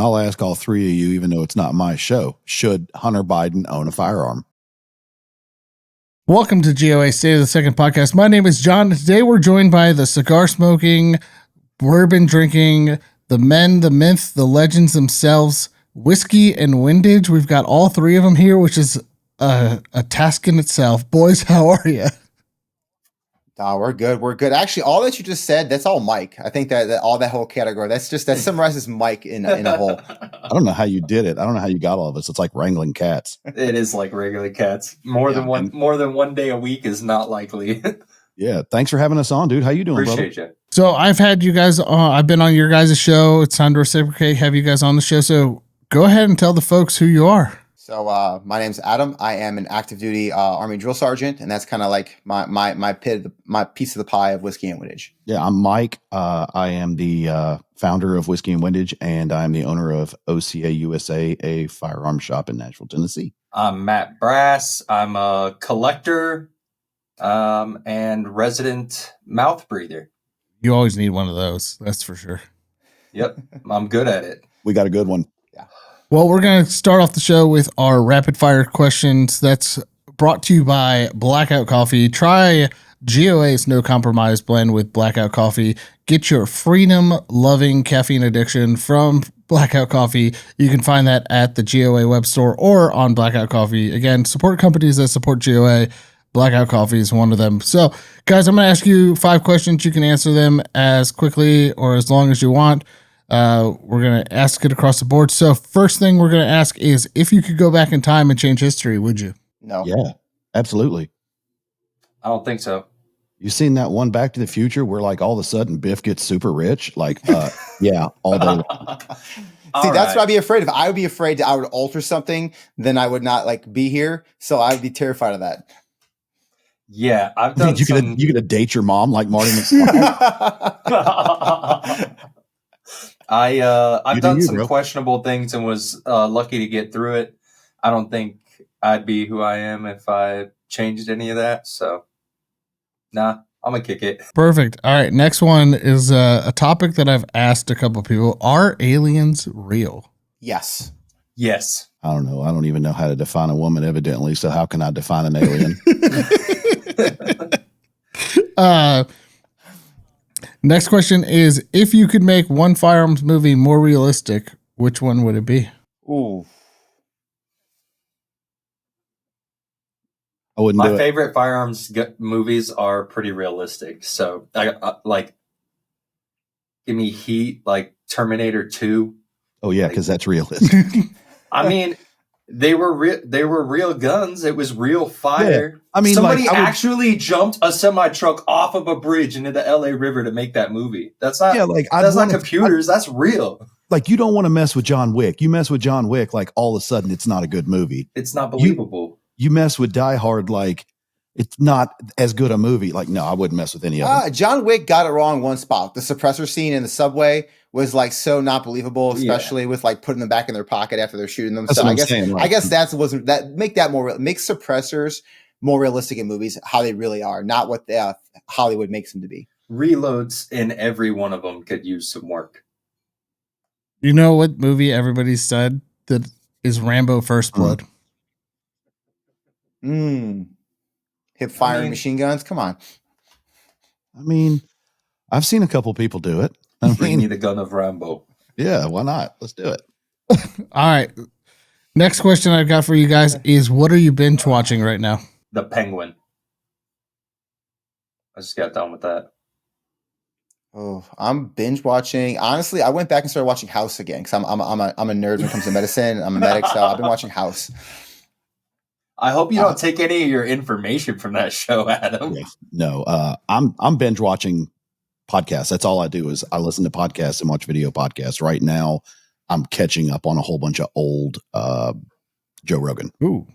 I'll ask all three of you, even though it's not my show. Should Hunter Biden own a firearm? Welcome to GOA State of the Second podcast. My name is John. Today we're joined by the cigar smoking, bourbon drinking, the men, the myth, the legends themselves, Whiskey and Windage. We've got all three of them here, which is a task in itself. Boys, how are you? Oh, we're good. We're good. Actually, all that you just said, that's all Mike. I think that all that whole category, that summarizes Mike in a whole. I don't know how you did it. I don't know how you got all of us. It's like wrangling cats. It is like wrangling cats. More than one day a week is not likely. Yeah. Thanks for having us on, dude. How you doing, Appreciate brother? you. So I've had you guys on. I've been on your guys' show. It's time to reciprocate, have you guys on the show. So go ahead and tell the folks who you are. So my name's Adam. I am an active duty Army drill sergeant, and that's kind of like my piece of the pie of Whiskey and Windage. Yeah, I'm Mike. I am the founder of Whiskey and Windage, and I'm the owner of OCA USA, a firearm shop in Nashville, Tennessee. I'm Matt Brass. I'm a collector and resident mouth breather. You always need one of those. That's for sure. Yep, I'm good at it. We got a good one. Well, we're going to start off the show with our rapid fire questions. That's brought to you by Blackout Coffee. Try GOA's No Compromise blend with Blackout Coffee. Get your freedom-loving caffeine addiction from Blackout Coffee. You can find that at the GOA web store or on Blackout Coffee. Again, support companies that support GOA. Blackout Coffee is one of them. So, guys, I'm going to ask you 5 questions. You can answer them as quickly or as long as you want. We're going to ask it across the board. So first thing we're going to ask is, if you could go back in time and change history, would you? No. Yeah, absolutely. I don't think so. You seen that one Back to the Future where like all of a sudden Biff gets super rich? Like, yeah, all day long. See, that's what I'd be afraid of. I would be afraid that I would alter something, then I would not like be here. So I would be terrified of that. Yeah, I've done you could date your mom like Marty McFly. I've done some questionable things and was lucky to get through it. I don't think I'd be who I am if I changed any of that. So, nah, I'm gonna kick it. Perfect. All right, next one is a topic that I've asked a couple people. Are aliens real? Yes. Yes. I don't know. I don't even know how to define a woman, evidently. So how can I define an alien? Next question is, if you could make one firearms movie more realistic, which one would it be? Ooh. I wouldn't do it. My favorite firearms movies are pretty realistic. So, I like, give me Heat, like Terminator 2. Oh yeah, because that's realistic. I mean, they were real guns. It was real fire. Yeah. I mean, somebody actually jumped a semi truck off of a bridge into the LA River to make that movie. That's not. Yeah, like that's not computers. That's real. Like, you don't want to mess with John Wick. You mess with John Wick, like all of a sudden it's not a good movie. It's not believable. You mess with Die Hard, like it's not as good a movie. Like, no, I wouldn't mess with any of them. John Wick got it wrong one spot. The suppressor scene in the subway was like so not believable, especially with like putting them back in their pocket after they're shooting them. That's so what I I'm guess saying, I guess that's wasn't that make suppressors more realistic in movies, how they really are, not what Hollywood makes them to be. Reloads in every one of them could use some work. You know what movie everybody said that is Rambo First Blood? Hip firing machine guns. Come on. I mean, I've seen a couple people do it. Bring me the gun of Rambo. Yeah, why not? Let's do it. All right. Next question I've got for you guys is, what are you binge watching right now? The Penguin. I just got done with that. Oh, I'm binge watching. Honestly, I went back and started watching House again because I'm a nerd when it comes to medicine. I'm a medic, so I've been watching House. I hope you don't take any of your information from that show, Adam. Yeah, no, I'm binge watching podcasts. That's all I do is I listen to podcasts and watch video podcasts. Right now, I'm catching up on a whole bunch of old Joe Rogan. Ooh,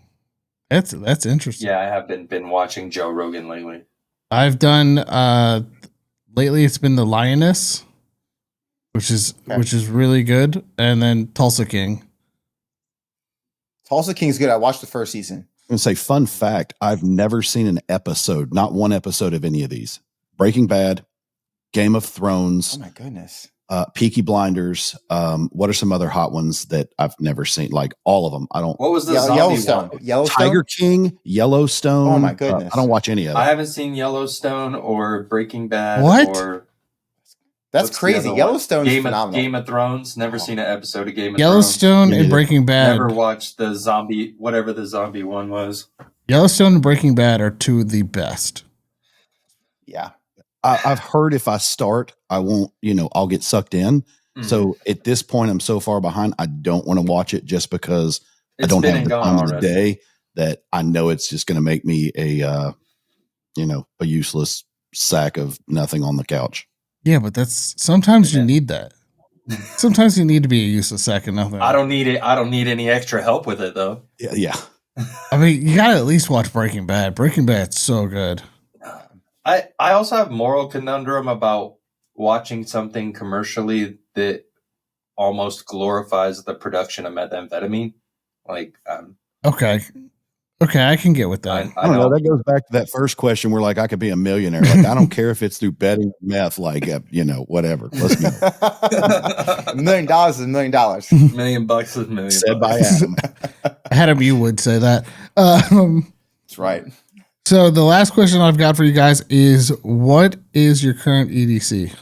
that's interesting. Yeah, I have been watching Joe Rogan lately. I've done lately. It's been The Lioness, which is really good, and then Tulsa King. Tulsa King's good. I watched the first season. I'm going to say, fun fact, I've never seen an episode, not one episode of any of these. Breaking Bad, Game of Thrones. Oh my goodness. Peaky Blinders. What are some other hot ones that I've never seen? Like all of them. I don't. What was the Yellowstone? zombie one? Yellowstone. Tiger King, Yellowstone. Oh my goodness. I don't watch any of I it. haven't seen Yellowstone or Breaking Bad What? or That's what's the crazy. other one? Yellowstone's phenomenal. Game of Thrones. Never seen an episode of Game of Yellowstone Me and neither. Breaking Thrones. Bad. Never watched the zombie, whatever the zombie one was. Yellowstone and Breaking Bad are two of the best. Yeah. I've heard if I start, I won't. I'll get sucked in. Mhm. So at this point, I'm so far behind. I don't want to watch it just because I It's don't been have and the gone time of the already. day that I know it's just going to make me a useless sack of nothing on the couch. Yeah, but that's sometimes you Yeah. need that. Sometimes you need to be a useless sack of nothing. I don't need it. I don't need any extra help with it though. Yeah. I mean, you gotta at least watch Breaking Bad. Breaking Bad's so good. I also have moral conundrum about watching something commercially that almost glorifies the production of methamphetamine. Like, Okay, I can get with that. I don't know. That goes back to that first question. Where like I could be a millionaire. Like I don't care if it's through betting meth. Like whatever. Let's go. $1 million is $1 million. $1 million is $1 million. Said by Adam. Adam, you would say that. That's right. So the last question I've got for you guys is, what is your current EDC?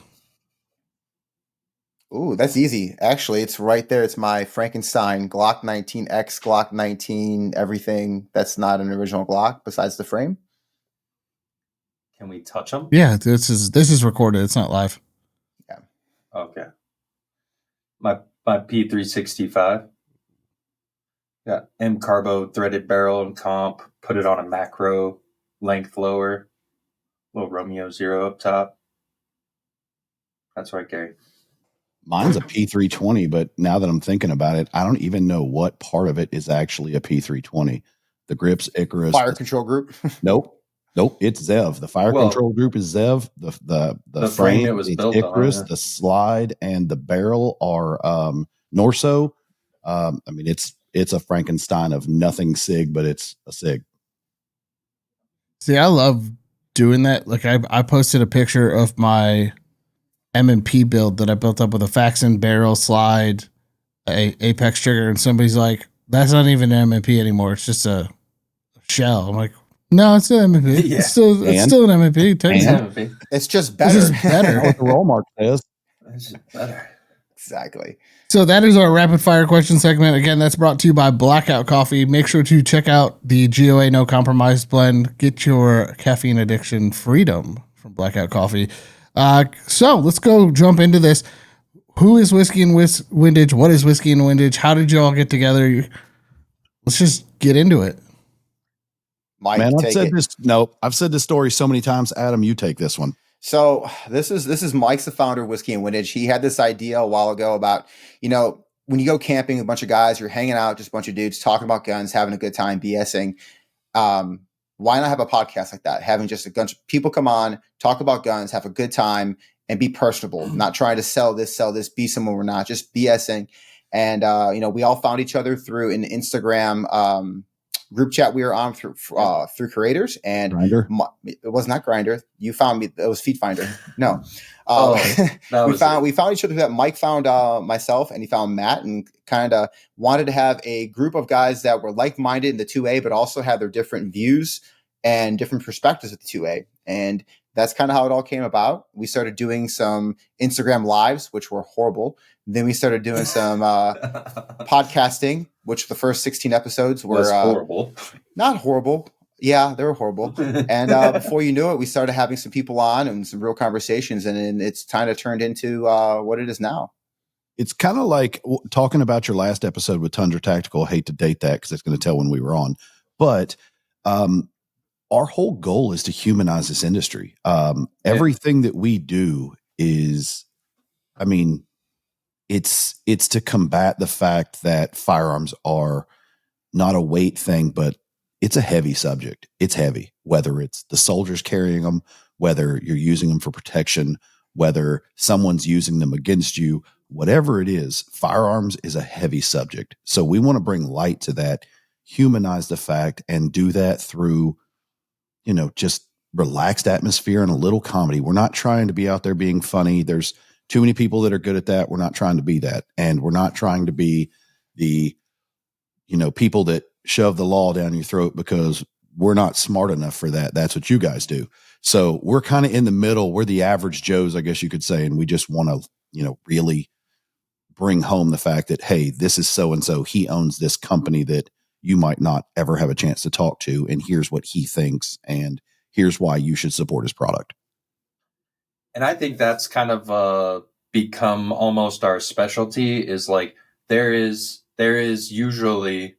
Ooh, that's easy. Actually, it's right there. It's my Frankenstein Glock 19X, Glock 19, everything that's not an original Glock besides the frame. Can we touch them? Yeah, this is recorded. It's not live. Okay. My P365. Got M Carbo threaded barrel and comp. Put it on a macro length lower. Little Romeo 0 up top. That's what I carry. Mine's a P320, but now that I'm thinking about it, I don't even know what part of it is actually a P320. The grips, Icarus. Fire control group. Nope. It's Zev. The fire control group is Zev. The frame it was built Icarus, on, the slide and the barrel are Norso. I mean, it's a Frankenstein of nothing SIG, but it's a SIG. See, I love doing that. Like I posted a picture of my M&P build that I built up with a Faxon barrel slide, a Apex trigger, and somebody's like, "That's not even an M&P anymore. It's just a shell." I'm like, "No, it's still M&P. Yeah. It's still an M&P. It's just better. It's just better." What the roll mark says. It's just better. Exactly. So that is our rapid fire question segment. Again, that's brought to you by Blackout Coffee. Make sure to check out the GOA No Compromise blend. Get your caffeine addiction freedom from Blackout Coffee. So let's go jump into this. Who is Whiskey and Windage? What is Whiskey and Windage? How did you all get together? Let's just get into it. Mike, Man, take it. I've said this story so many times. Adam, you take this one. So this is Mike's the founder of Whiskey and Windage. He had this idea a while ago about, when you go camping, a bunch of guys, you're hanging out, just a bunch of dudes talking about guns, having a good time, BSing. Why not have a podcast like that? Having just a bunch of people come on, talk about guns, have a good time, and be personable. Not trying to sell this, be someone we're not, just BSing. And we all found each other through an Instagram group chat we were on through creators, and Grindr? It was not Grindr. You found me. It was Feet Finder. No, we found each other. That Mike found myself, and he found Matt, and kind of wanted to have a group of guys that were like-minded in the 2A, but also had their different views and different perspectives of the 2A. And that's kind of how it all came about. We started doing some Instagram lives, which were horrible. Then we started doing some podcasting, which the first 16 episodes were horrible. Not horrible. Yeah, they were horrible. And before you knew it, we started having some people on and some real conversations. And it's kind of turned into what it is now. It's kind of like talking about your last episode with Tundra Tactical. I hate to date that because it's going to tell when we were on. But our whole goal is to humanize this industry. Everything that we do is, it's to combat the fact that firearms are not a weight thing, but it's a heavy subject. It's heavy, whether it's the soldiers carrying them, whether you're using them for protection, whether someone's using them against you, whatever it is, firearms is a heavy subject. So we want to bring light to that, humanize the fact, and do that through, just relaxed atmosphere and a little comedy. We're not trying to be out there being funny. There's too many people that are good at that. We're not trying to be that. And we're not trying to be the, people that shove the law down your throat because we're not smart enough for that. That's what you guys do. So we're kind of in the middle. We're the average Joes, I guess you could say. And we just want to, really bring home the fact that, hey, this is so-and-so. He owns this company that you might not ever have a chance to talk to. And here's what he thinks. And here's why you should support his product. And I think that's kind of become almost our specialty, is like there is usually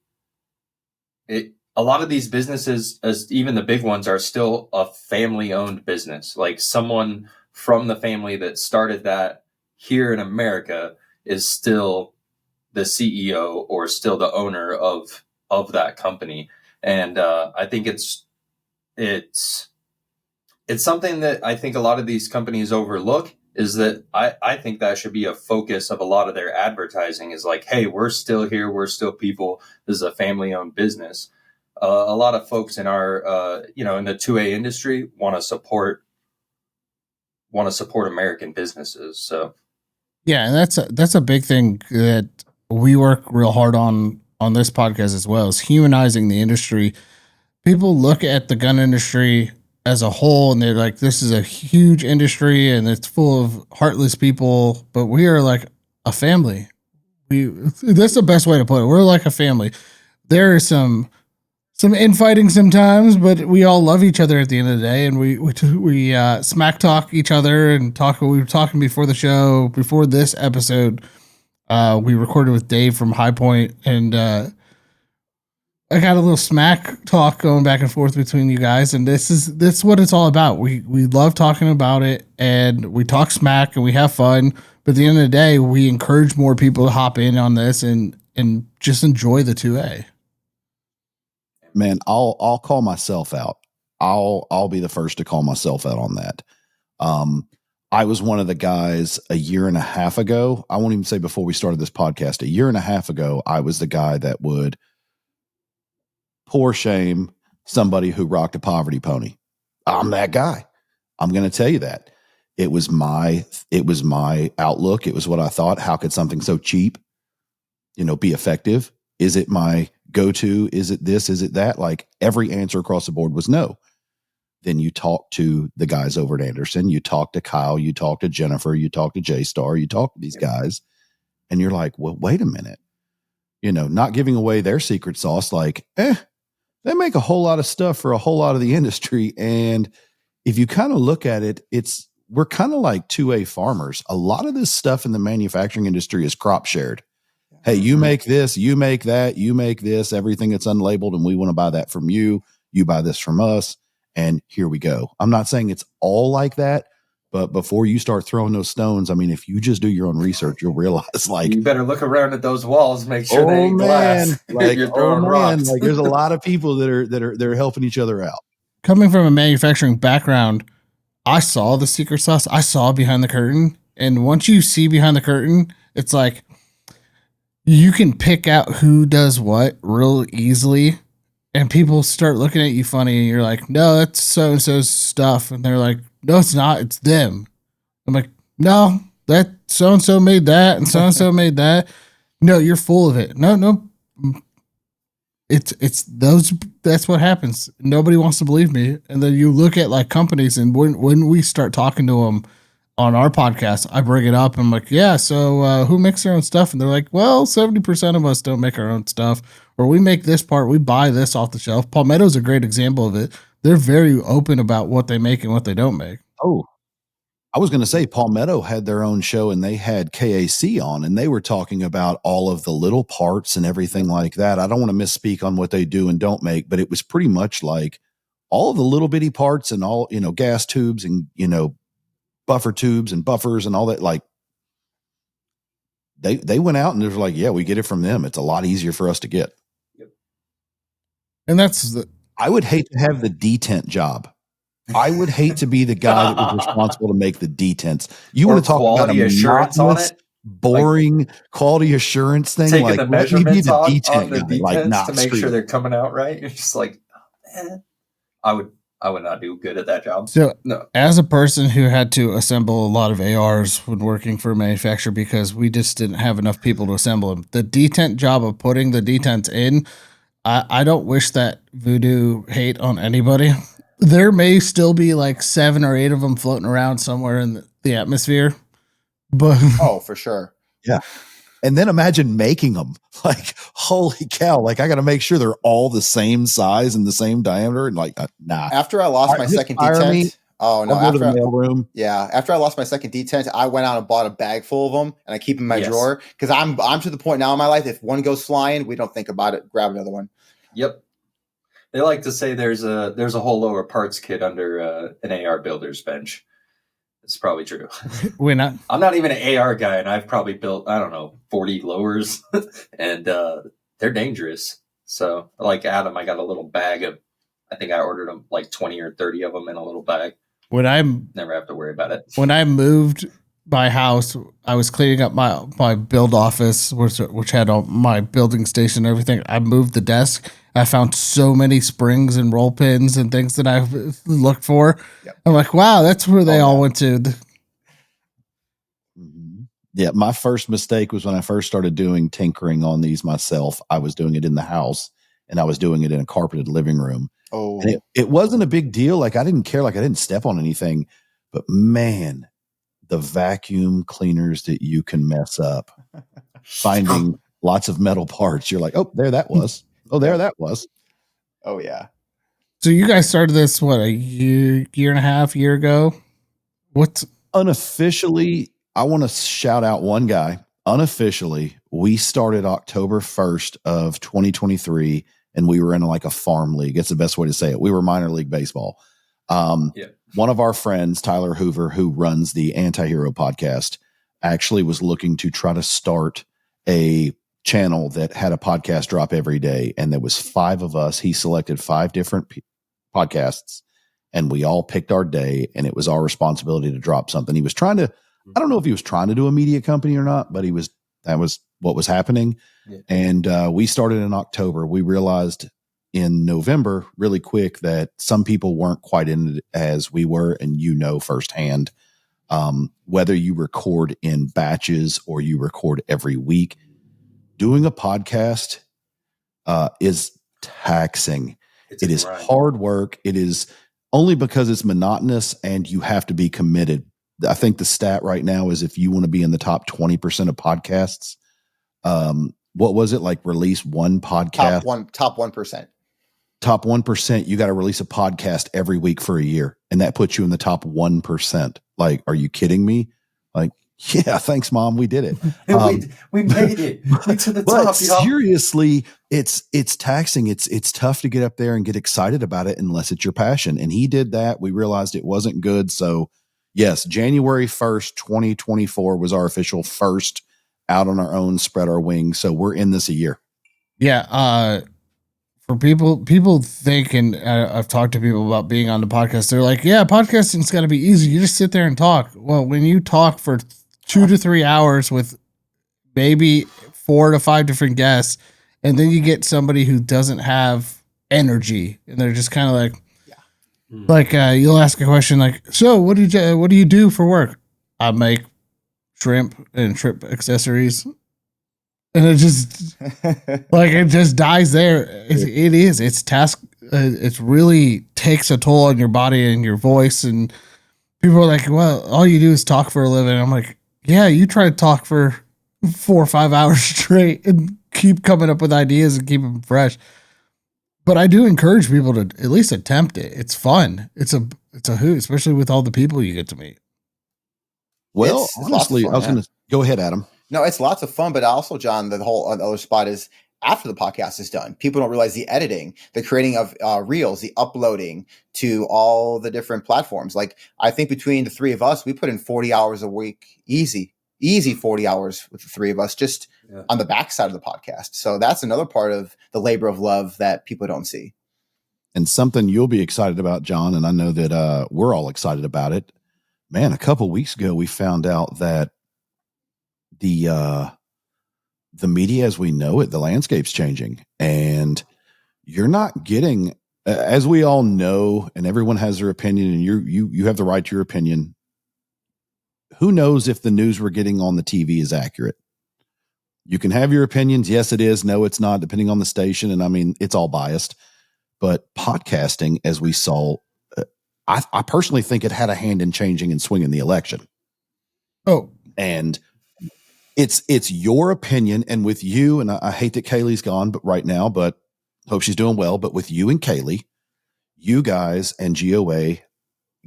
a lot of these businesses, as even the big ones, are still a family owned business. Like someone from the family that started that here in America is still the CEO or still the owner of that company. And I think it's something that I think a lot of these companies overlook, is that I think that should be a focus of a lot of their advertising, is like, hey, we're still here. We're still people. This is a family owned business. A lot of folks in our, in the 2A industry want to support American businesses. So. Yeah. And that's a big thing that we work real hard on this podcast as well, is humanizing the industry. People look at the gun industry as a whole and they're like, this is a huge industry and it's full of heartless people, but we are like a family. That's the best way to put it. We're like a family. There is some infighting sometimes, but we all love each other at the end of the day, and we smack talk each other and talk. We were talking before the show, before this episode. We recorded with Dave from High Point, and I got a little smack talk going back and forth between you guys, and this what it's all about. We love talking about it, and we talk smack and we have fun. But at the end of the day, we encourage more people to hop in on this and just enjoy the 2A. Man, I'll call myself out. I'll be the first to call myself out on that. I was one of the guys a year and a half ago. I won't even say before we started this podcast. A year and a half ago, I was the guy that would poor shame somebody who rocked a poverty pony. I'm that guy. I'm going to tell you that. It was my outlook. It was what I thought. How could something so cheap, be effective? Is it my go-to? Is it this? Is it that? Like every answer across the board was no. Then you talk to the guys over at Anderson, you talk to Kyle, you talk to Jennifer, you talk to J-Star, you talk to these guys, and you're like, well, wait a minute. Not giving away their secret sauce, like, they make a whole lot of stuff for a whole lot of the industry. And if you kind of look at it, we're kind of like 2A farmers. A lot of this stuff in the manufacturing industry is crop shared. Hey, you make this, you make that, you make this, everything that's unlabeled, and we want to buy that from you. You buy this from us, and here we go. I'm not saying it's all like that, but before you start throwing those stones, I mean, if you just do your own research, you'll realize, like, you better look around at those walls, make sure they ain't glass. Like, you're throwing rocks. Like, there's a lot of people that are helping each other out. Coming from a manufacturing background, I saw the secret sauce. I saw behind the curtain, and once you see behind the curtain, it's like, you can pick out who does what real easily, and people start looking at you funny, and you're like, no, that's so-and-so's stuff. And they're like, no, it's not. It's them. I'm like, no, that so-and-so made that, and so-and-so made that. No, you're full of it. No. It's those. That's what happens. Nobody wants to believe me. And then you look at like companies, and when we start talking to them on our podcast, I bring it up. I'm like, yeah, so who makes their own stuff? And they're like, well, 70% of us don't make our own stuff, or we make this part, we buy this off the shelf. Palmetto's a great example of it. They're very open about what they make and what they don't make. Oh, I was going to say Palmetto had their own show, and they had KAC on, and they were talking about all of the little parts and everything like that. I don't want to misspeak on what they do and don't make, but it was pretty much like all of the little bitty parts and all, gas tubes and, buffer tubes and buffers and all that. Like they went out and they were like, yeah, we get it from them. It's a lot easier for us to get. Yep. And I would hate to have the detent job. I would hate to be the guy that was responsible to make the detents. You want to talk about assurance on it? Boring quality assurance thing. Taking like the measurements on the guy, detents like, to make sure they're coming out right. You're just like, I I would not do good at that job. So, No. as a person who had to assemble a lot of ARs when working for a manufacturer because we just didn't have enough people to assemble them, the detent job of putting the detents in, I don't wish that voodoo hate on anybody. There may still be like 7 or 8 of them floating around somewhere in the atmosphere, but Oh, for sure. Yeah. And then imagine making them. Like, holy cow. Like, I got to make sure they're all the same size and the same diameter. And like, nah. After I lost my Just second fire detent, me. oh no! I'll go to After the mailroom. after I lost my second detent, I went out and bought a bag full of them, and I keep them in my Yes. drawer because I'm to the point now in my life. If one goes flying, we don't think about it. Grab another one. Yep. They like to say there's a whole lower parts kit under an AR builder's bench. It's probably true. I'm not even an AR guy, and I've probably built, I don't know, 40 lowers, and they're dangerous. So, like Adam, I got a little bag of, I think I ordered them like 20 or 30 of them in a little bag. Never have to worry about it. When I moved my house, I was cleaning up my build office, which had all my building station and everything. I moved the desk. I found so many springs and roll pins and things that I looked for. Yep. I'm like, wow, that's where they all went to. Yeah, my first mistake was when I first started doing tinkering on these myself. I was doing it in the house, and I was doing it in a carpeted living room. Oh, and it wasn't a big deal. Like, I didn't care. Like, I didn't step on anything. But man, the vacuum cleaners that you can mess up, finding lots of metal parts. You're like, oh, there that was. Oh, there that was. Oh, yeah. So you guys started this, what, a year and a half, year ago? What's unofficially? I want to shout out one guy. Unofficially, we started October 1st of 2023, and we were in like a farm league. It's the best way to say it. We were minor league baseball. One of our friends, Tyler Hoover, who runs the Anti-Hero podcast, actually was looking to try to start a channel that had a podcast drop every day. And there was 5 of us. He selected 5 different podcasts, and we all picked our day, and it was our responsibility to drop something. He was trying to, I don't know if he was trying to do a media company or not, but that was what was happening. Yeah. And we started in October. We realized in November really quick that some people weren't quite in it as we were, and firsthand, whether you record in batches or you record every week, doing a podcast is taxing. It is hard work. It is only because it's monotonous and you have to be committed. I think the stat right now is if you want to be in the top 20% of podcasts, what was it, like release one podcast? Top 1%. Top 1%, you got to release a podcast every week for a year. And that puts you in the top 1%. Like, are you kidding me? Like, yeah, thanks, Mom. We did it. We made it. We to the top. Seriously, it's taxing. It's tough to get up there and get excited about it unless it's your passion. And he did that. We realized it wasn't good. So, yes, January 1st, 2024 was our official first out on our own, spread our wings. So we're in this a year. Yeah. For people think, and I've talked to people about being on the podcast. They're like, yeah, podcasting's got to be easy. You just sit there and talk. Well, when you talk for 2 to 3 hours with maybe 4 to 5 different guests, and then you get somebody who doesn't have energy, and they're just kind of like, you'll ask a question like, so what do you do for work? I make shrimp and shrimp accessories. And it just it just dies there. It's task. It really takes a toll on your body and your voice. And people are like, well, all you do is talk for a living. I'm like, yeah, you try to talk for 4 or 5 hours straight and keep coming up with ideas and keep them fresh. But I do encourage people to at least attempt it. It's fun. It's a hoot, especially with all the people you get to meet. Well, honestly, fun, I was going to go ahead, Adam. No, it's lots of fun, but also, John, the whole other spot is after the podcast is done. People don't realize the editing, the creating of reels, the uploading to all the different platforms. Like, I think between the 3 of us, we put in 40 hours a week, easy 40 hours with the 3 of us, just on the backside of the podcast. So that's another part of the labor of love that people don't see. And something you'll be excited about, John, and I know that we're all excited about it. Man, a couple weeks ago, we found out that the media as we know it, the landscape's changing, and you're not getting as we all know, and everyone has their opinion, and you have the right to your opinion. Who knows if the news we're getting on the TV is accurate? You can have your opinions. Yes, it is. No, it's not, depending on the station. And I mean, it's all biased. But podcasting, as we saw, I personally think it had a hand in changing and swinging the election. Oh, and it's your opinion. And with you, and I hate that Kaylee's gone, but right now, but hope she's doing well. But with you and Kaylee, you guys and GOA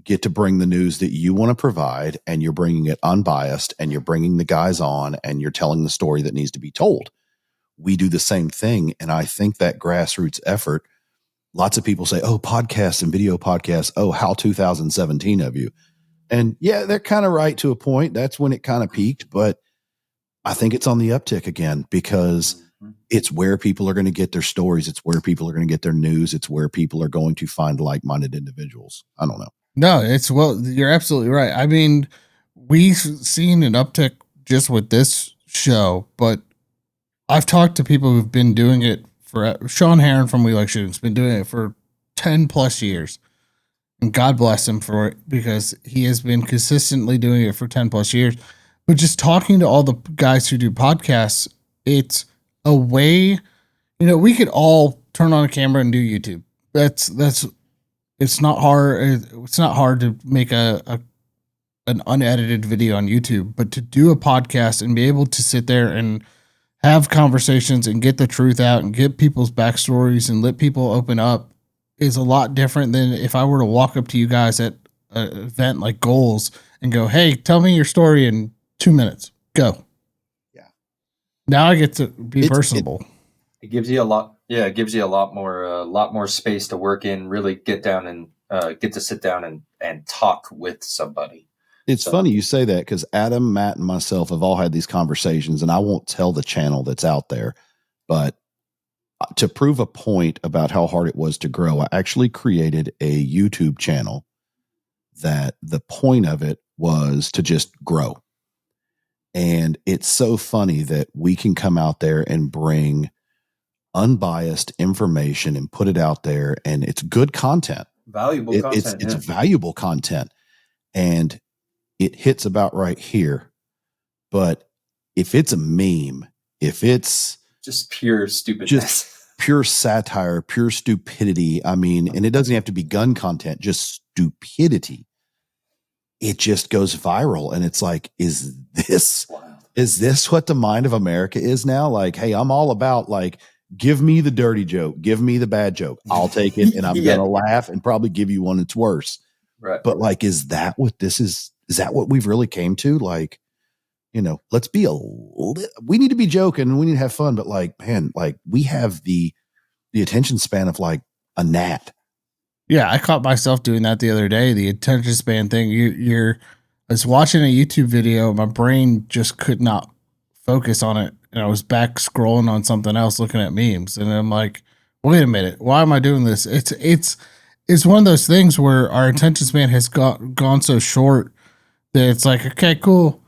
get to bring the news that you want to provide, and you're bringing it unbiased, and you're bringing the guys on, and you're telling the story that needs to be told. We do the same thing. And I think that grassroots effort, lots of people say, oh, podcasts and video podcasts. Oh, how 2017 of you. And yeah, they're kind of right to a point. That's when it kind of peaked, but I think it's on the uptick again, because it's where people are going to get their stories. It's where people are going to get their news. It's where people are going to find like-minded individuals. I don't know. No, you're absolutely right. I mean, we've seen an uptick just with this show, but I've talked to people who've been doing it for Sean Heron from We Like Shooting has been doing it for 10 plus years. And God bless him for it, because he has been consistently doing it for 10 plus years. But just talking to all the guys who do podcasts, it's a way, we could all turn on a camera and do YouTube. It's not hard. It's not hard to make an unedited video on YouTube, but to do a podcast and be able to sit there and have conversations and get the truth out and get people's backstories and let people open up is a lot different than if I were to walk up to you guys at an event like Goals and go, hey, tell me your story in 2 minutes. Go. Yeah. Now I get to be personable. It gives you a lot. Yeah, it gives you a lot more space to work in. Really get down and get to sit down and talk with somebody. It's funny you say that, because Adam, Matt, and myself have all had these conversations, and I won't tell the channel that's out there, but to prove a point about how hard it was to grow, I actually created a YouTube channel that the point of it was to just grow. And it's so funny that we can come out there and bring unbiased information and put it out there, and it's good content. Valuable content. It's valuable content. And it hits about right here. But if it's a meme, if it's just pure stupidness, just pure satire, pure stupidity, I mean, and it doesn't have to be gun content, just stupidity, it just goes viral. And it's like, is this what the mind of America is now? Like, hey, I'm all about, like, give me the dirty joke, give me the bad joke, I'll take it, and I'm gonna laugh and probably give you one that's worse. Right. But like, is that what this is? Is that what we've really came to? Like, let's be we need to be joking, we need to have fun, but like, man, like, we have the attention span of like a gnat. Yeah, I caught myself doing that the other day. The attention span thing. I was watching a YouTube video, my brain just could not focus on it, and I was back scrolling on something else, looking at memes, and I'm like, wait a minute, why am I doing this? It's one of those things where our attention span has gone so short that it's like, okay, cool,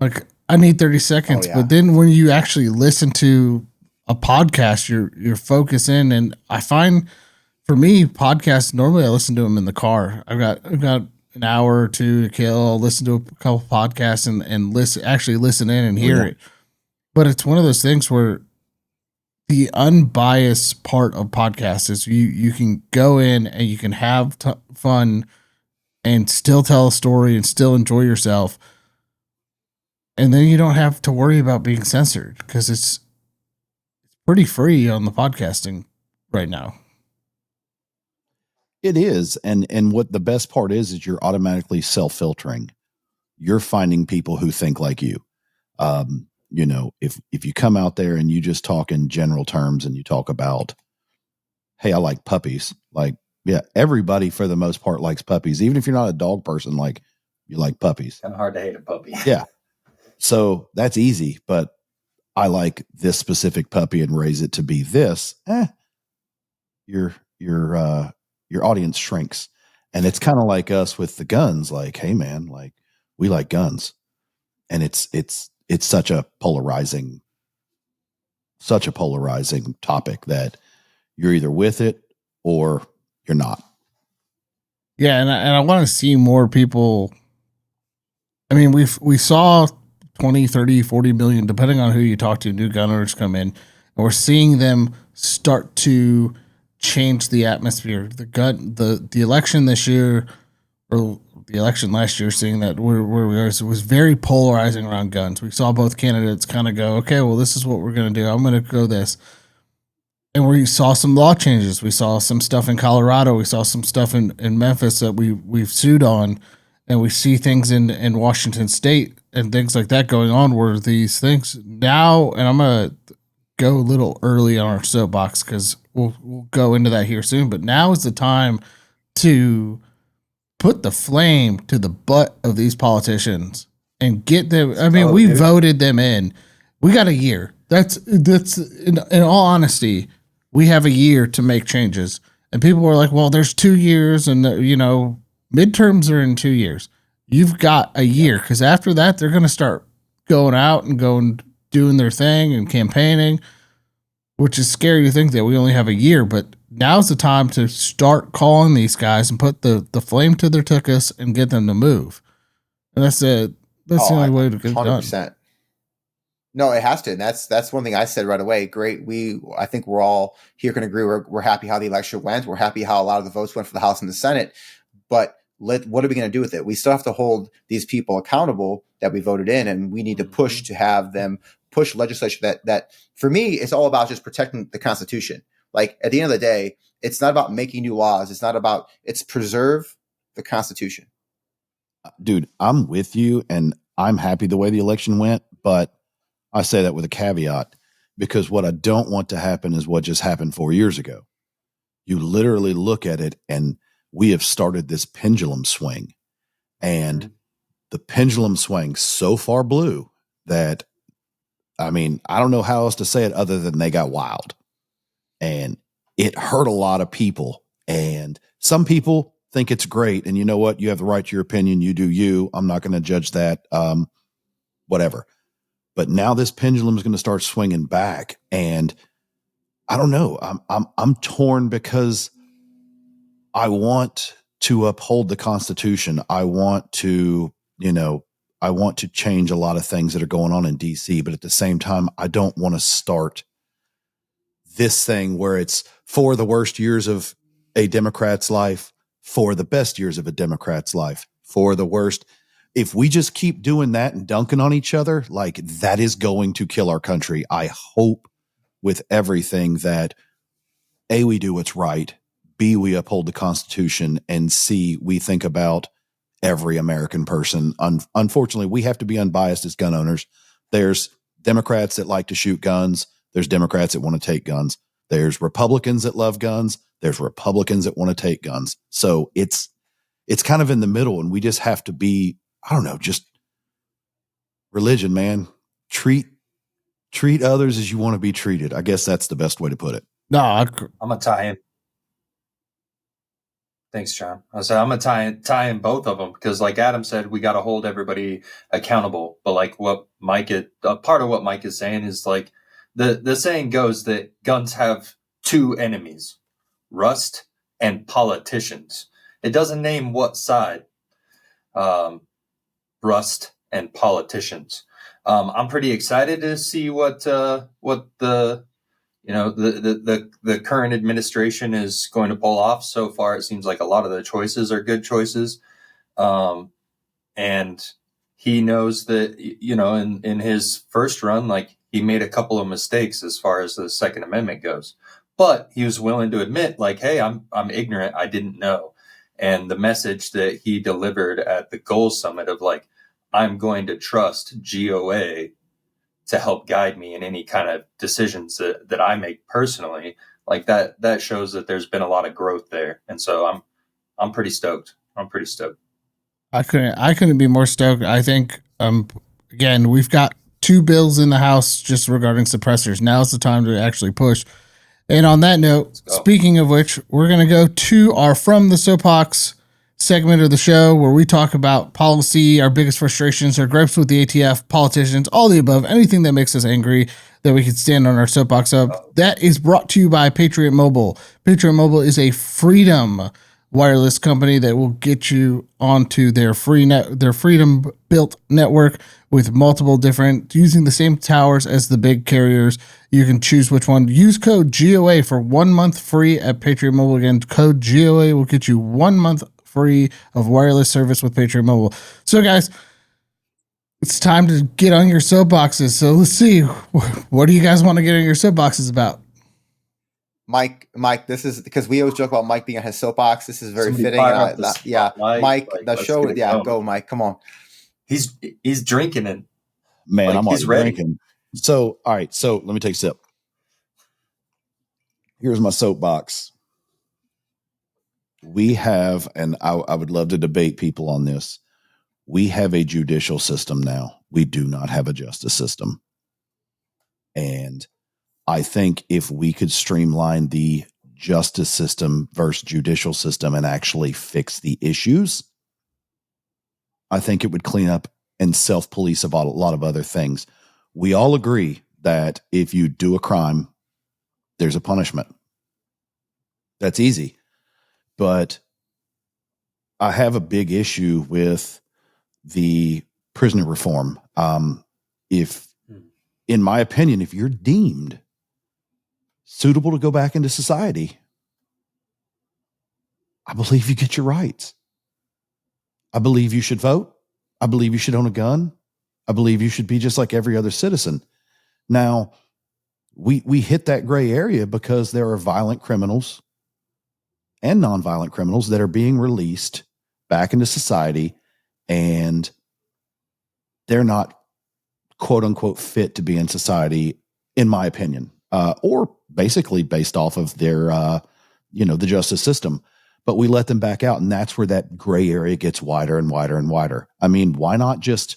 like, I need 30 seconds. Oh, yeah. But then when you actually listen to a podcast, you're focusing. And I find, for me, podcasts, normally I listen to them in the car. I've got an hour or two to kill. I'll listen to a couple podcasts and listen in and hear it. But it's one of those things where the unbiased part of podcasts is you can go in and you can have fun and still tell a story and still enjoy yourself. And then you don't have to worry about being censored, because it's pretty free on the podcasting right now. It is. And what the best part is you're automatically self-filtering. You're finding people who think like you. If you come out there and you just talk in general terms and you talk about, hey, I like puppies. Like, yeah, everybody for the most part likes puppies. Even if you're not a dog person, like, you like puppies. Kind of hard to hate a puppy. Yeah. So that's easy, but I like this specific puppy and raise it to be this. Your audience shrinks. And it's kind of like us with the guns. Like, hey man, like, we like guns. And it's such a polarizing topic that you're either with it or you're not. Yeah, and I want to see more people. I mean, we saw 20, 30, 40 million, depending on who you talk to, new gun owners come in, and we're seeing them start to change the atmosphere. The election this year, or the election last year, seeing that where we are, it was very polarizing around guns. We saw both candidates kind of go, okay, well, this is what we're going to do. I'm going to go this. And we saw some law changes. We saw some stuff in Colorado. We saw some stuff in Memphis that we've sued on. And we see things in Washington State and things like that going on where these things now, and I'm going to go a little early on our soapbox because we'll go into that here soon. But now is the time to put the flame to the butt of these politicians and get them. I mean, we voted them in. We got a year. That's in all honesty, we have a year to make changes. And people were like, well, there's 2 years and, midterms are in 2 years. You've got a year because after that, they're going to start going out and doing their thing and campaigning, which is scary to think that we only have a year. But now's the time to start calling these guys and put the flame to their tuchus and get them to move. And that's the only way to get it done. No, it has to. And that's one thing I said right away. Great. I think we're all here can agree. We're happy how the election went. We're happy how a lot of the votes went for the House and the Senate. But what are we going to do with it? We still have to hold these people accountable that we voted in, and we need to push to have them push legislation that for me, it's all about just protecting the Constitution. Like at the end of the day, it's not about making new laws. It's preserve the Constitution. Dude, I'm with you, and I'm happy the way the election went, but I say that with a caveat because what I don't want to happen is what just happened 4 years ago. You literally look at it and we have started this pendulum swing, and the pendulum swing so far blue that, I mean, I don't know how else to say it other than they got wild, and it hurt a lot of people. And some people think it's great. And you know what? You have the right to your opinion. You do you. I'm not going to judge that. Whatever. But now this pendulum is going to start swinging back, and I don't know. I'm torn because I want to uphold the Constitution. I want to change a lot of things that are going on in DC, but at the same time, I don't want to start this thing where it's for the worst years of a Democrat's life, for the best years of a Democrat's life, for the worst. If we just keep doing that and dunking on each other, like that is going to kill our country. I hope with everything that A, we do what's right, B, we uphold the Constitution, and C, we think about every American person. Unfortunately, we have to be unbiased as gun owners. There's Democrats that like to shoot guns. There's Democrats that want to take guns. There's Republicans that love guns. There's Republicans that want to take guns. So it's kind of in the middle, and we just have to be, I don't know, just religion, man. Treat others as you want to be treated. I guess that's the best way to put it. No, I'm going to tie in. Thanks, John. I'm going to tie in both of them because, like Adam said, we got to hold everybody accountable. But like what part of what Mike is saying is like the saying goes that guns have two enemies, rust and politicians. It doesn't name what side. Rust and politicians. I'm pretty excited to see what the current administration is going to pull off. So far, it seems like a lot of the choices are good choices. And he knows that, in his first run, like he made a couple of mistakes as far as the Second Amendment goes, but he was willing to admit like, hey, I'm ignorant. I didn't know. And the message that he delivered at the Goals Summit of like, I'm going to trust GOA to help guide me in any kind of decisions that I make personally, like that shows that there's been a lot of growth there. And so I'm pretty stoked. I couldn't be more stoked. I think, again, we've got 2 bills in the House just regarding suppressors. Now's the time to actually push. And on that note, speaking of which, we're going to go to our From the Soapbox segment of the show where we talk about policy, our biggest frustrations, our gripes with the ATF, politicians, all the above, anything that makes us angry that we can stand on our soapbox of. That is brought to you by Patriot Mobile. Patriot Mobile is a freedom wireless company that will get you onto their freedom built network with multiple different, using the same towers as the big carriers. You can choose which one. Use code GOA for 1 month free at Patriot Mobile. Again, code GOA will get you 1 month free of wireless service with Patriot Mobile. So guys, it's time to get on your soapboxes. So let's see, what do you guys want to get on your soapboxes about? Mike, this is because we always joke about Mike being on his soapbox. This is very fitting. Yeah, Mike, the show. Yeah, go, Mike. Come on. He's drinking it. Man, I'm already ready. drinking. So, all right. So let me take a sip. Here's my soapbox. We have, and I would love to debate people on this. We have a judicial system now. We do not have a justice system. And I think if we could streamline the justice system versus judicial system and actually fix the issues, I think it would clean up and self-police about a lot of other things. We all agree that if you do a crime, there's a punishment. That's easy. But I have a big issue with the prisoner reform. In my opinion, if you're deemed suitable to go back into society, I believe you get your rights. I believe you should vote. I believe you should own a gun. I believe you should be just like every other citizen. Now, we hit that gray area because there are violent criminals and nonviolent criminals that are being released back into society, and they're not quote unquote fit to be in society, in my opinion, or basically based off of their, the justice system. But we let them back out, and that's where that gray area gets wider and wider and wider. I mean, why not just,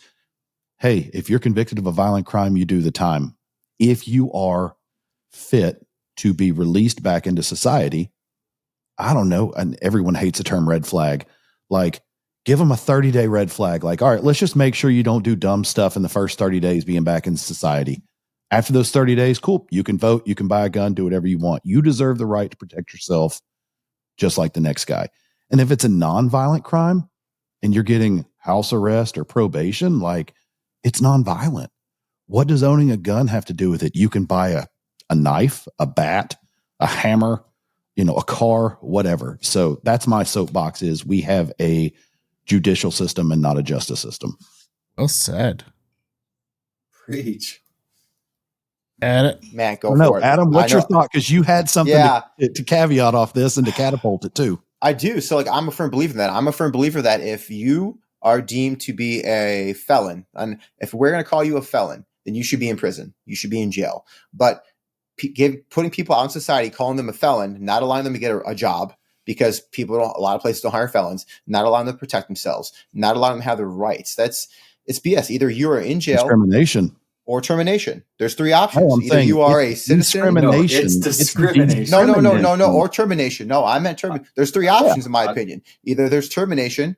hey, if you're convicted of a violent crime, you do the time. If you are fit to be released back into society, I don't know, and everyone hates the term red flag. Like, give them a 30-day red flag. Like, all right, let's just make sure you don't do dumb stuff in the first 30 days being back in society. After those 30 days, cool, you can vote, you can buy a gun, do whatever you want. You deserve the right to protect yourself just like the next guy. And if it's a nonviolent crime and you're getting house arrest or probation, like, it's nonviolent. What does owning a gun have to do with it? You can buy a knife, a bat, a hammer, a car, whatever. So that's my soapbox, is we have a judicial system and not a justice system. Well said. Preach. Matt, go for it. Adam, what's your thought? Because you had something to caveat off this and to catapult it too. I do. So, I'm a firm believer in that. I'm a firm believer that if you are deemed to be a felon, and if we're going to call you a felon, then you should be in prison. You should be in jail. But putting people out in society, calling them a felon, not allowing them to get a job, because a lot of places don't hire felons, not allowing them to protect themselves, not allowing them to have their rights. It's BS. Either you are in jail, discrimination, or termination. There's three options. Either you are a citizen. Discrimination. It's discrimination. No, or termination. No, I meant termination. There's three options in my opinion. Either there's termination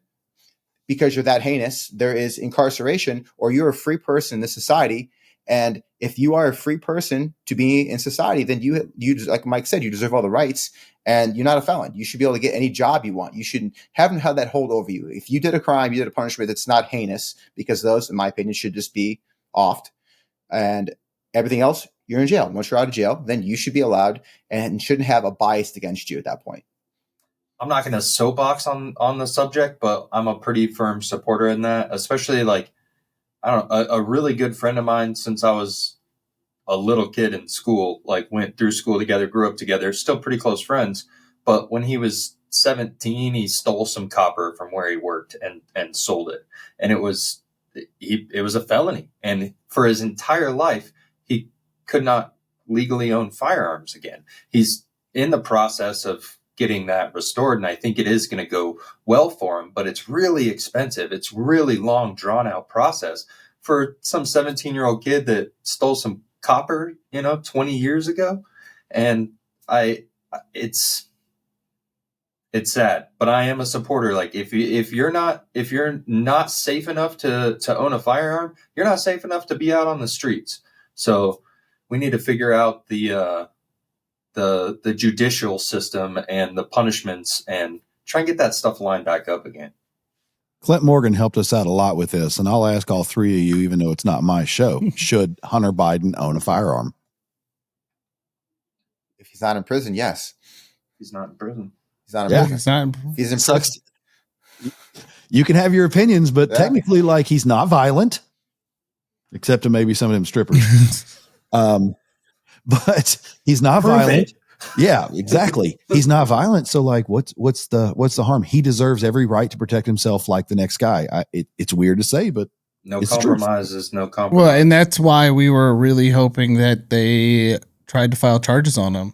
because you're that heinous, there is incarceration, or you're a free person in this society. And if you are a free person to be in society, then you like Mike said, you deserve all the rights, and you're not a felon. You should be able to get any job you want. You shouldn't have that hold over you. If you did a crime, you did a punishment that's not heinous, because those, in my opinion, should just be offed. And everything else, you're in jail. Once you're out of jail, then you should be allowed and shouldn't have a bias against you at that point. I'm not going to soapbox on the subject, but I'm a pretty firm supporter in that, especially a really good friend of mine since I was a little kid in school, went through school together, grew up together, still pretty close friends. But when he was 17, he stole some copper from where he worked and sold it. And it was a felony. And for his entire life, he could not legally own firearms again. He's in the process of getting that restored, and I think it is going to go well for him, but it's really expensive. It's really long, drawn out process for some 17-year-old kid that stole some copper, 20 years ago. And it's It's sad, but I am a supporter. Like if you're not safe enough to own a firearm, you're not safe enough to be out on the streets. So we need to figure out the judicial system and the punishments and try and get that stuff lined back up again. Clint Morgan helped us out a lot with this, and I'll ask all three of you, even though it's not my show, should Hunter Biden own a firearm? If he's not in prison, yes. He's not in prison. He's not in Yeah. prison. He's in prison. You can have your opinions, but technically, like, he's not violent, except to maybe some of them strippers. But he's not violent. Yeah, exactly. He's not violent. So, like, what's the harm? He deserves every right to protect himself, like the next guy. It's weird to say, but no compromise is no compromise. Well, and that's why we were really hoping that they tried to file charges on him,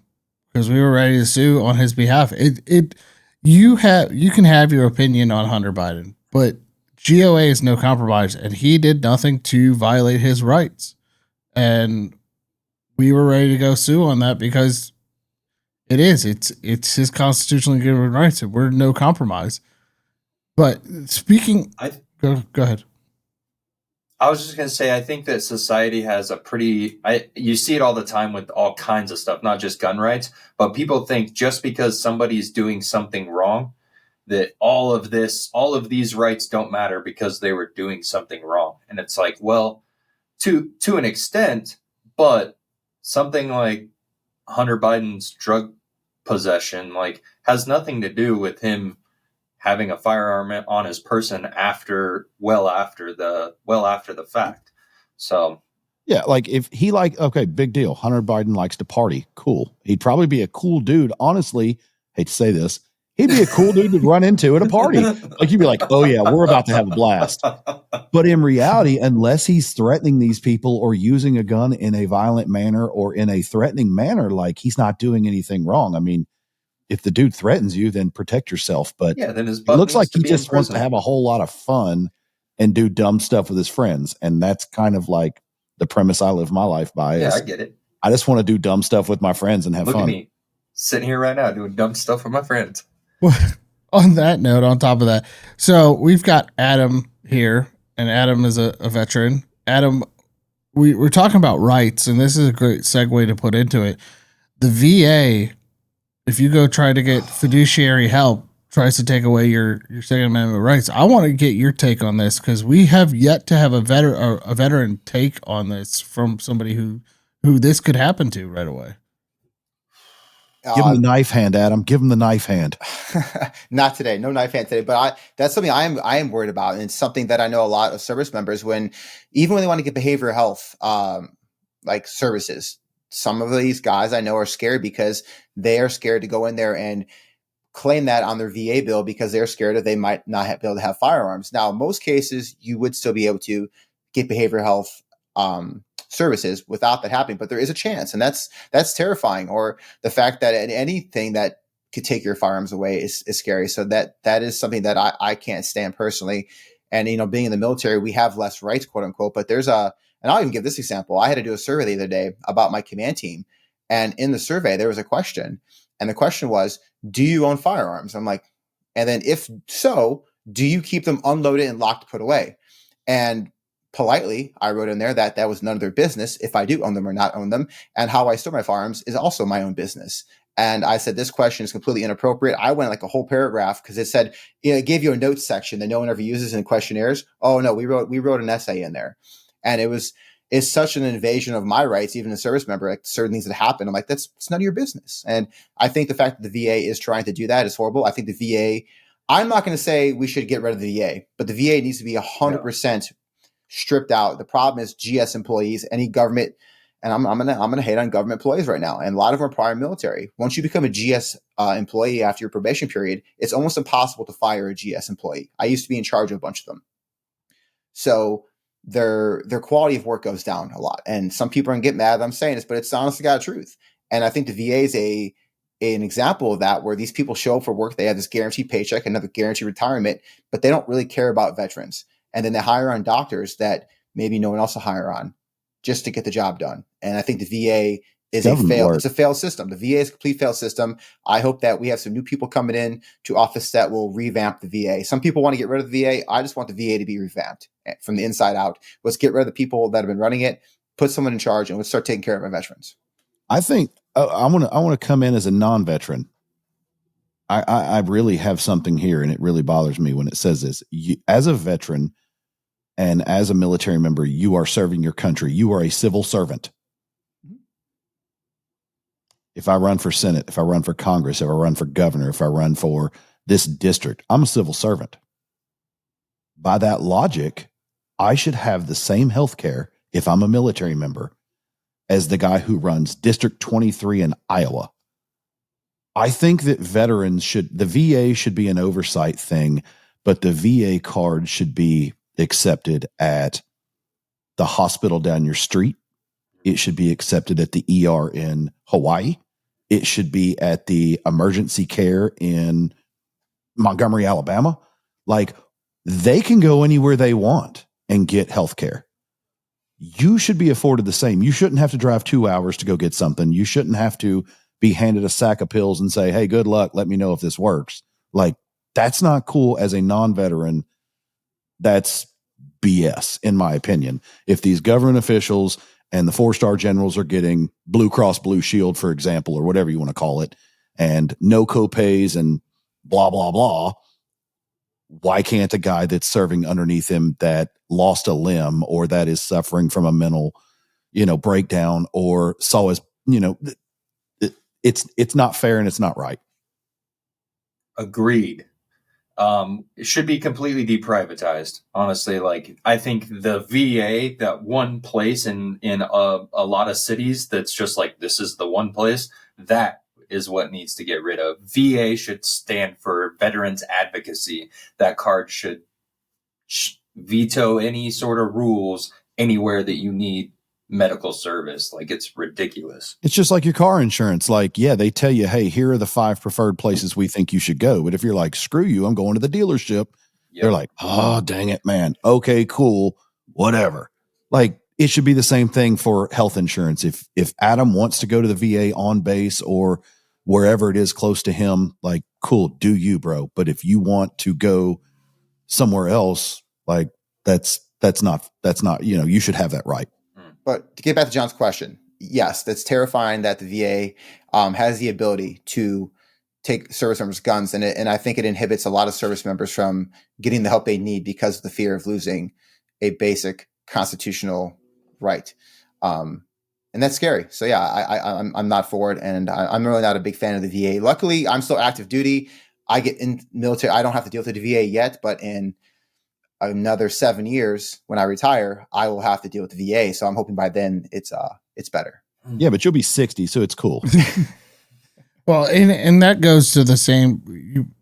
because we were ready to sue on his behalf. You can have your opinion on Hunter Biden, but GOA is no compromise, and he did nothing to violate his rights. And we were ready to go sue on that because it's his constitutionally given rights, and we're no compromise. But speaking, go ahead. I was just going to say, I think that society has you see it all the time with all kinds of stuff, not just gun rights, but people think just because somebody's doing something wrong, that all of these rights don't matter because they were doing something wrong. And it's like, well, to an extent, but something like Hunter Biden's drug possession, like, has nothing to do with him having a firearm on his person well after the fact. So yeah, like if he okay, big deal. Hunter Biden likes to party. Cool. He'd probably be a cool dude. Honestly, hate to say this, he'd be a cool dude to run into at a party. Like, you'd be like, oh yeah, we're about to have a blast. But in reality, unless he's threatening these people or using a gun in a violent manner or in a threatening manner, like, he's not doing anything wrong. I mean, if the dude threatens you, then protect yourself. But yeah, then it looks like he just wants to have a whole lot of fun and do dumb stuff with his friends. And that's kind of like the premise I live my life by. Yeah, I get it. I just want to do dumb stuff with my friends and have fun. Look at me, sitting here right now doing dumb stuff with my friends. Well, on that note, on top of that, so we've got Adam here, and Adam is a veteran. Adam, we're talking about rights, and this is a great segue to put into it. The VA, if you go try to get fiduciary help, tries to take away your Second Amendment rights. I want to get your take on this, because we have yet to have a veteran take on this from somebody who this could happen to right away. Give him the knife hand, Adam. Give him the knife hand. Not today. No knife hand today. But that's something I am worried about. And it's something that I know a lot of service members, even when they want to get behavioral health, like services, some of these guys I know are scared because they are scared to go in there and claim that on their VA bill because they're scared that they might not be able to have firearms. Now, in most cases, you would still be able to get behavioral health services without that happening, but there is a chance, and that's terrifying. Or the fact that anything that could take your firearms away is scary. So that is something that I can't stand personally. And being in the military, we have less rights, quote unquote. But and I'll even give this example. I had to do a survey the other day about my command team, and in the survey there was a question, and the question was, "Do you own firearms?" I'm like, and then if so, do you keep them unloaded and locked to put away? And politely, I wrote in there that was none of their business if I do own them or not own them, and how I store my firearms is also my own business. And I said, this question is completely inappropriate. I went like a whole paragraph because it said, it gave you a notes section that no one ever uses in questionnaires. Oh no, we wrote an essay in there, and it's such an invasion of my rights, even a service member, like certain things that happen. I'm like, it's none of your business. And I think the fact that the VA is trying to do that is horrible. I think the VA, I'm not going to say we should get rid of the VA, but the VA needs to be 100% stripped out. The problem is GS employees, any government, and I'm gonna hate on government employees right now, and a lot of them are prior military. Once you become a GS employee after your probation period, it's almost impossible to fire a GS employee. I used to be in charge of a bunch of them, so their quality of work goes down a lot. And some people are gonna get mad that I'm saying this, but it's honest to God truth. And I think the VA is an example of that, where these people show up for work, they have this guaranteed paycheck, another guaranteed retirement, but they don't really care about veterans. And then they hire on doctors that maybe no one else will hire on just to get the job done. And I think the VA is it's a failed system. The VA is a complete failed system. I hope that we have some new people coming in to office that will revamp the VA. Some people want to get rid of the VA. I just want the VA to be revamped from the inside out. Let's get rid of the people that have been running it, put someone in charge, and let's start taking care of our veterans. I think I want to come in as a non-veteran. I really have something here, and it really bothers me when it says this. As a veteran and as a military member, you are serving your country. You are a civil servant. If I run for Senate, if I run for Congress, if I run for governor, if I run for this district, I'm a civil servant. By that logic, I should have the same health care if I'm a military member as the guy who runs District 23 in Iowa. I think that the VA should be an oversight thing, but the VA card should be accepted at the hospital down your street. It should be accepted at the ER in Hawaii. It should be at the emergency care in Montgomery, Alabama. Like, they can go anywhere they want and get health care. You should be afforded the same. You shouldn't have to drive 2 hours to go get something. You shouldn't have to be handed a sack of pills and say, hey, good luck. Let me know if this works. Like, that's not cool as a non-veteran. That's BS, in my opinion. If these government officials and the 4-star generals are getting Blue Cross Blue Shield, for example, or whatever you want to call it, and no copays and blah, blah, blah, why can't a guy that's serving underneath him that lost a limb or that is suffering from a mental, breakdown or saw his, it's not fair and it's not right. Agreed. It should be completely deprivatized. Honestly, like, I think the VA, that one place in a lot of cities that's just like, this is the one place, that is what needs to get rid of. VA should stand for veterans advocacy. That card should veto any sort of rules anywhere that you need medical service. Like, it's ridiculous. It's just like your car insurance. Like, yeah, they tell you, hey, here are the 5 preferred places we think you should go. But if you're like, screw you, I'm going to the dealership. Yep. They're like, oh, dang it, man. Okay, cool. Whatever. Like, it should be the same thing for health insurance. If Adam wants to go to the VA on base or wherever it is close to him, like, cool, do you, bro. But if you want to go somewhere else, like, that's not, you should have that right. But to get back to John's question, yes, that's terrifying that the VA has the ability to take service members' guns, and I think it inhibits a lot of service members from getting the help they need because of the fear of losing a basic constitutional right, and that's scary. So yeah, I'm not for it, and I'm really not a big fan of the VA. Luckily, I'm still active duty. I get in military. I don't have to deal with the VA yet, but in another 7 years when I retire, I will have to deal with the VA. So I'm hoping by then it's better. Yeah, but you'll be 60, so it's cool. Well, and that goes to the same.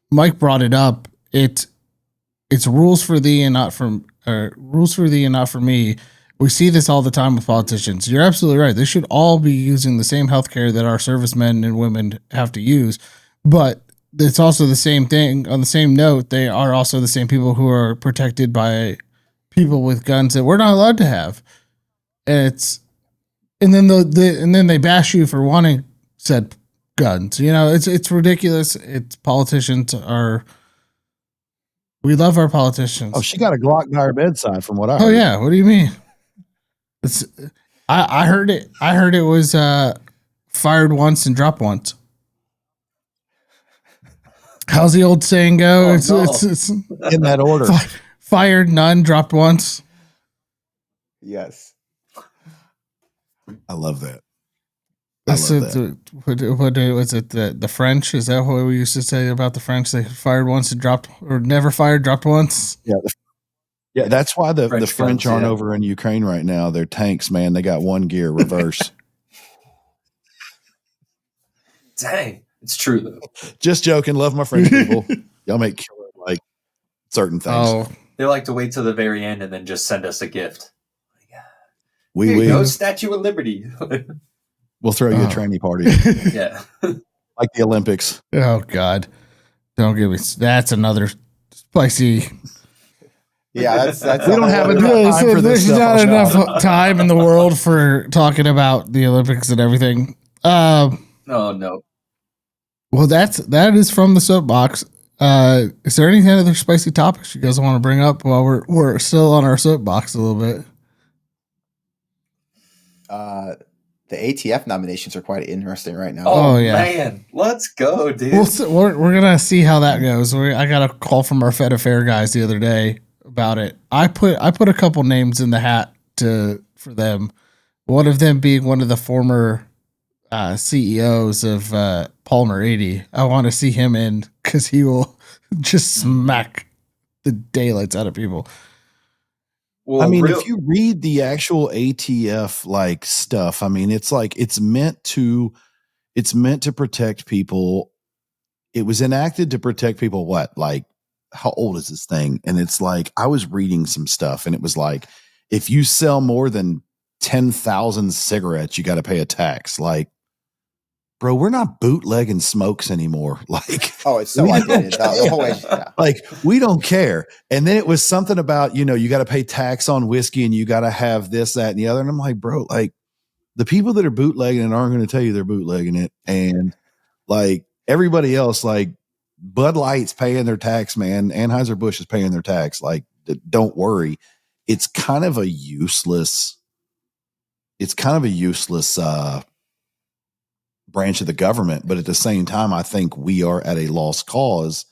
Mike brought it up. It's rules for thee and not for me. We see this all the time with politicians. You're absolutely right. They should all be using the same healthcare that our servicemen and women have to use, but it's also the same thing. On the same note, they are also the same people who are protected by people with guns that we're not allowed to have. And then they bash you for wanting said guns. It's ridiculous. We love our politicians. Oh, she got a Glock by her bedside from what I heard. Oh yeah. What do you mean? I heard it. I heard it was fired once and dropped once. How's the old saying go? It's in that order. Fired none, dropped once. Yes. I love that. What was it? The French? Is that what we used to say about the French? They fired once and dropped, or never fired, dropped once. Yeah. That's why the French aren't over in Ukraine right now. Their tanks, man, they got one gear reverse. Dang. It's true though. Just joking. Love my French people. Y'all make like certain things. Oh, they like to wait till the very end and then just send us a gift. We Here you go, Statue of Liberty. We'll throw you a tranny party. Yeah, like the Olympics. Oh God, don't give me. That's another spicy. Yeah, that's We don't have another- enough time for this There's stuff not on enough time in the world for talking about the Olympics and everything. Oh no. Well, that is from the soapbox. Is there any other spicy topics you guys want to bring up while we're still on our soapbox a little bit? The ATF nominations are quite interesting right now. Oh, Oh, yeah. man, let's go, dude. We're gonna see how that goes. I got a call from our Fed Affair guys the other day about it. I put a couple names in the hat for them. One of them being one of the former CEOs of Palmer 80. I want to see him in because he will just smack the daylights out of people. Well, I mean, if you read the actual ATF like stuff, I mean, it's like it's meant to protect people. It was enacted to protect people. What, like, how old is this thing? And it's like I was reading some stuff, and it was like if you sell more than 10,000 cigarettes, you got to pay a tax. Like, bro, we're not bootlegging smokes anymore. Like, Oh, it's so we outdated. don't The whole age, yeah. like, we don't care. And then it was something about, you got to pay tax on whiskey and you got to have this, that, and the other. And I'm like, bro, like the people that are bootlegging it aren't going to tell you they're bootlegging it. And like everybody else, like Bud Light's paying their tax, man. Anheuser-Busch is paying their tax. Like, don't worry. It's kind of a useless branch of the government. But at the same time, I think we are at a lost cause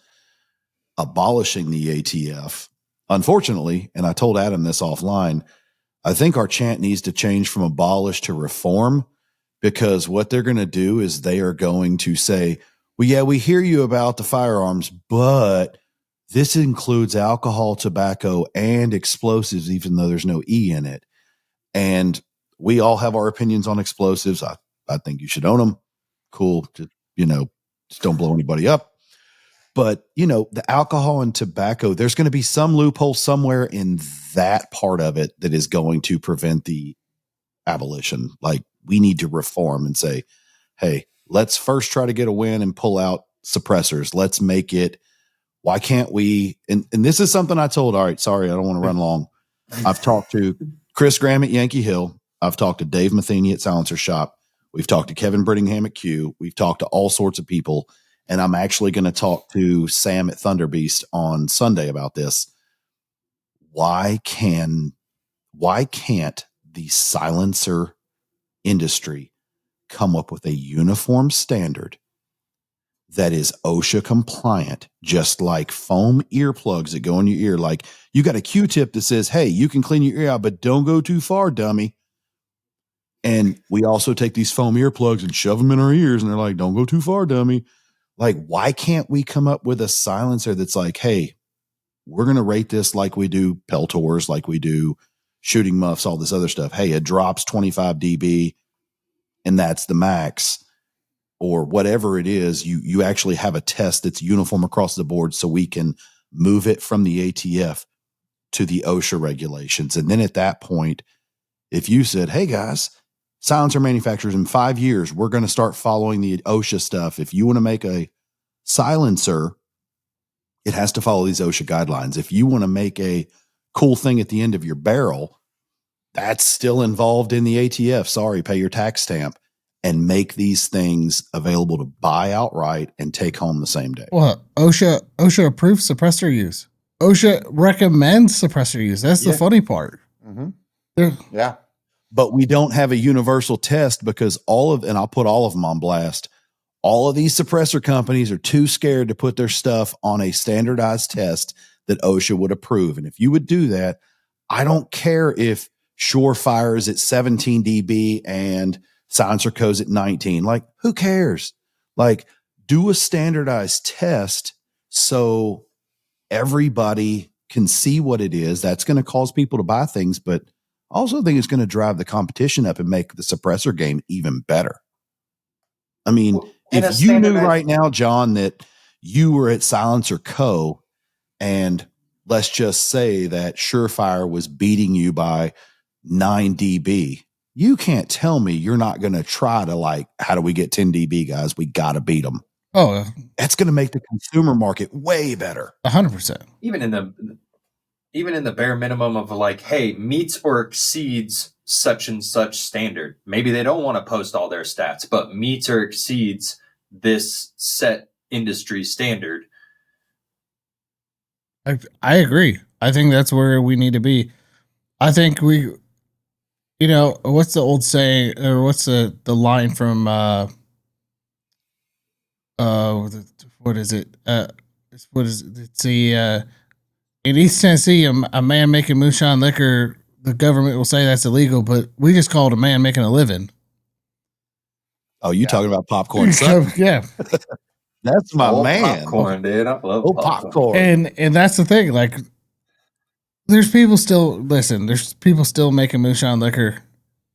abolishing the ATF. Unfortunately, and I told Adam this offline, I think our chant needs to change from abolish to reform, because what they're going to do is they are going to say, well, yeah, we hear you about the firearms, but this includes alcohol, tobacco, and explosives, even though there's no E in it. And we all have our opinions on explosives. I think you should own them. Cool. Just don't blow anybody up. But, the alcohol and tobacco, there's going to be some loophole somewhere in that part of it that is going to prevent the abolition. Like, we need to reform and say, hey, let's first try to get a win and pull out suppressors. Let's make it. Why can't we? And this is something I told. All right, sorry, I don't want to run long. I've talked to Chris Graham at Yankee Hill. I've talked to Dave Matheny at Silencer Shop. We've talked to Kevin Brittingham at Q. We've talked to all sorts of people. And I'm actually going to talk to Sam at Thunder Beast on Sunday about this. Why can't the silencer industry come up with a uniform standard that is OSHA compliant, just like foam earplugs that go in your ear? Like, you got a Q-tip that says, hey, you can clean your ear out, but don't go too far, dummy. And we also take these foam earplugs and shove them in our ears, and they're like, don't go too far, dummy. Like, why can't we come up with a silencer that's like, hey, we're going to rate this like we do Peltors, like we do shooting muffs, all this other stuff. Hey, it drops 25 dB and that's the max, or whatever it is. You actually have a test that's uniform across the board so we can move it from the ATF to the OSHA regulations. And then at that point, if you said, hey guys, silencer manufacturers, in 5 years, we're going to start following the OSHA stuff. If you want to make a silencer, it has to follow these OSHA guidelines. If you want to make a cool thing at the end of your barrel, that's still involved in the ATF. Sorry, pay your tax stamp, and make these things available to buy outright and take home the same day. Well, OSHA approves suppressor use. OSHA recommends suppressor use. That's the funny part. Mm-hmm. Yeah. But we don't have a universal test because and I'll put all of them on blast, all of these suppressor companies are too scared to put their stuff on a standardized test that OSHA would approve. And if you would do that, I don't care if Surefire is at 17 dB and Silencer Co's at 19. Like, who cares? Like, do a standardized test so everybody can see what it is. That's going to cause people to buy things, but I also think it's going to drive the competition up and make the suppressor game even better. I mean, if you knew right now, John, that you were at Silencer Co. and let's just say that Surefire was beating you by 9 dB, you can't tell me you're not going to try to, like, how do we get 10 dB, guys? We got to beat them. Oh, that's going to make the consumer market way better. 100%. Even in even in the bare minimum of like, hey, meets or exceeds such and such standard. Maybe they don't want to post all their stats, but meets or exceeds this set industry standard. I agree. I think that's where we need to be. I think we, what's the old saying, or what's the line from, what is it? What is it? It's the, in East Tennessee, a man making moonshine liquor, the government will say that's illegal, but we just call it a man making a living. Oh, you talking about popcorn? Yeah. That's my man. Popcorn, dude. I love popcorn. And that's the thing. Like, there's people still making moonshine liquor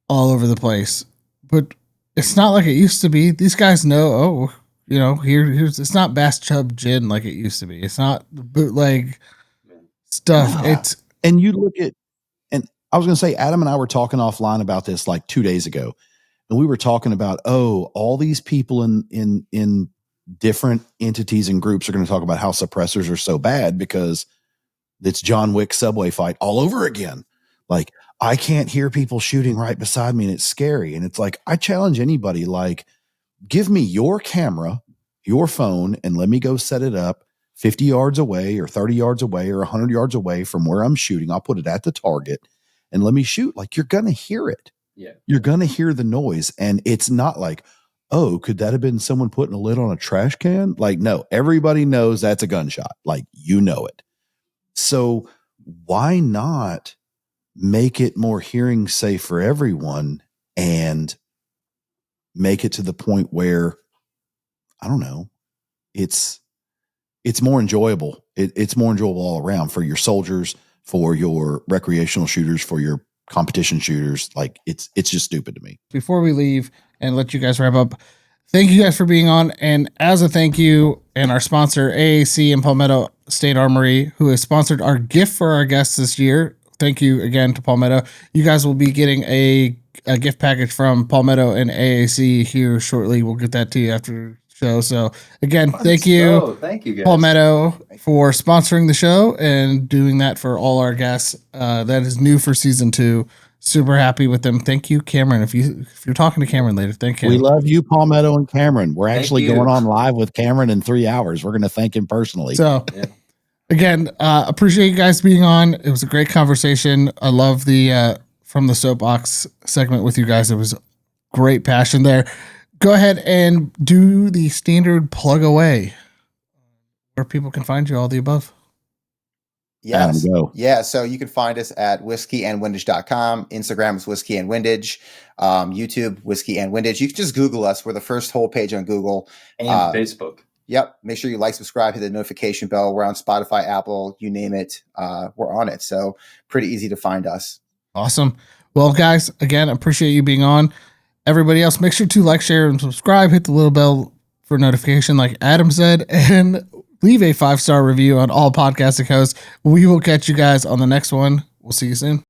all over the place, but it's not like it used to be. These guys know, here's it's not Bass Chub gin like it used to be. It's not bootleg stuff. Nah. And you look at, and I was going to say, Adam and I were talking offline about this like 2 days ago, and we were talking about, all these people in different entities and groups are going to talk about how suppressors are so bad because it's John Wick subway fight all over again. Like, I can't hear people shooting right beside me and it's scary. And it's like, I challenge anybody, like, give me your camera, your phone, and let me go set it up 50 yards away or 30 yards away or 100 yards away from where I'm shooting. I'll put it at the target and let me shoot. Like, you're going to hear it. Yeah. You're going to hear the noise. And it's not like, oh, could that have been someone putting a lid on a trash can? Like, no, everybody knows that's a gunshot. Like, you know it. So why not make it more hearing safe for everyone and make it to the point where, I don't know, it's more enjoyable. It's more enjoyable all around for your soldiers, for your recreational shooters, for your competition shooters. Like, it's just stupid to me. Before we leave and let you guys wrap up, thank you guys for being on. And as a thank you, and our sponsor, AAC and Palmetto State Armory, who has sponsored our gift for our guests this year. Thank you again to Palmetto. You guys will be getting a gift package from Palmetto and AAC here shortly. We'll get that to you after the show. So again, thank you guys. Palmetto, for sponsoring the show and doing that for all our guests. That is new for season 2. Super happy with them. Thank you, Cameron. If you're talking to Cameron later, thank you. We love you, Palmetto and Cameron. We're actually going on live with Cameron in 3 hours. We're going to thank him personally. So again, appreciate you guys being on. It was a great conversation. I love the From the Soapbox segment with you guys. It was great passion there. Go ahead and do the standard plug away where people can find you, all the above. Yes. Yeah. So you can find us at whiskeyandwindage.com. Instagram is Whiskey and Windage. YouTube, Whiskey and Windage. You can just Google us. We're the first whole page on Google. And Facebook. Yep. Make sure you like, subscribe, hit the notification bell. We're on Spotify, Apple, you name it. We're on it. So pretty easy to find us. Awesome. Well, guys, again, appreciate you being on. Everybody else, make sure to like, share, and subscribe. Hit the little bell for notification, like Adam said, and leave a 5-star review on all podcasting hosts. We will catch you guys on the next one. We'll see you soon.